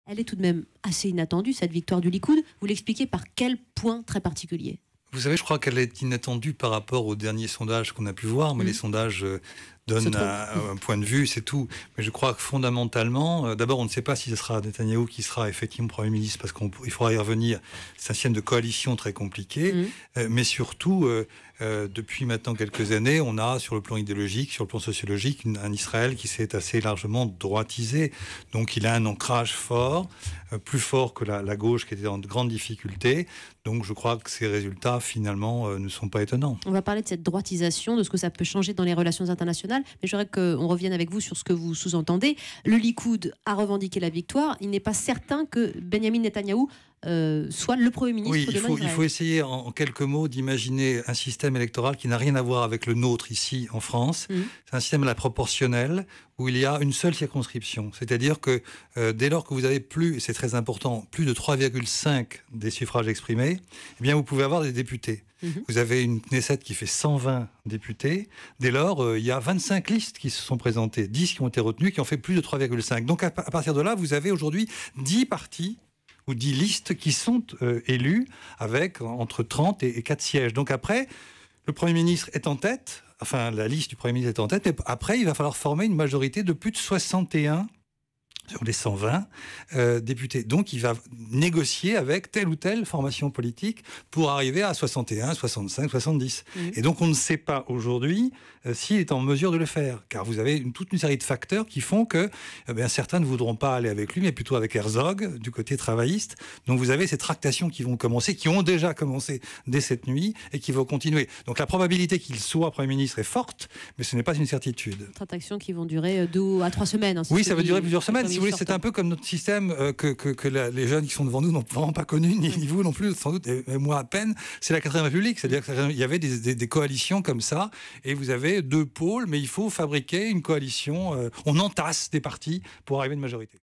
Elle est tout de même assez inattendue, cette victoire du Likoud. Vous l'expliquez par quel point très particulier? Vous savez, je crois qu'elle est inattendue par rapport aux derniers sondages qu'on a pu voir, mais les sondages donnent un point de vue, c'est tout. Mais je crois que fondamentalement, d'abord, on ne sait pas si ce sera Netanyahou qui sera effectivement Premier ministre, parce qu'il faudra y revenir. C'est un système de coalition très compliqué, mais surtout, depuis maintenant quelques années, on a, sur le plan idéologique, sur le plan sociologique, un Israël qui s'est assez largement droitisé. Donc il a un ancrage fort, plus fort que la gauche qui était en de grandes difficultés. Donc je crois que ces résultats, finalement, ne sont pas étonnants. On va parler de cette droitisation, de ce que ça peut changer dans les relations internationales, mais j'aimerais qu'on revienne avec vous sur ce que vous sous-entendez. Le Likoud a revendiqué la victoire. Il n'est pas certain que Benjamin Netanyahou soit le Premier ministre de il faut essayer en quelques mots d'imaginer un système électoral qui n'a rien à voir avec le nôtre ici en France. C'est un système à la proportionnelle où il y a une seule circonscription. C'est-à-dire que dès lors que vous avez plus, et c'est très important, plus de 3,5 des suffrages exprimés, eh bien vous pouvez avoir des députés. Vous avez une Knesset qui fait 120 députés. Dès lors, il y a 25 listes qui se sont présentées, 10 qui ont été retenues, qui ont fait plus de 3,5. Donc à partir de là, vous avez aujourd'hui 10 partis ou 10 listes qui sont élues avec entre 30 et 4 sièges. Donc après, le Premier ministre est en tête, enfin la liste du Premier ministre est en tête, et après il va falloir former une majorité de plus de 61 sur les 120 députés. Donc il va négocier avec telle ou telle formation politique pour arriver à 61, 65, 70. Et donc on ne sait pas aujourd'hui s'il est en mesure de le faire, car vous avez toute une série de facteurs qui font que certains ne voudront pas aller avec lui, mais plutôt avec Herzog, du côté travailliste. Donc vous avez ces tractations qui vont commencer, qui ont déjà commencé dès cette nuit, et qui vont continuer. Donc la probabilité qu'il soit Premier ministre est forte, mais ce n'est pas une certitude. Tractations qui vont durer 2 à 3 semaines. Hein, oui, ça va durer plusieurs semaines. Si vous voulez, c'est un peu comme notre système que les jeunes qui sont devant nous n'ont vraiment pas connu, ni vous non plus, sans doute, et moi à peine. C'est la 4e République. C'est-à-dire qu'il y avait des coalitions comme ça, et vous avez 2 pôles, mais il faut fabriquer une coalition. On entasse des partis pour arriver à une majorité.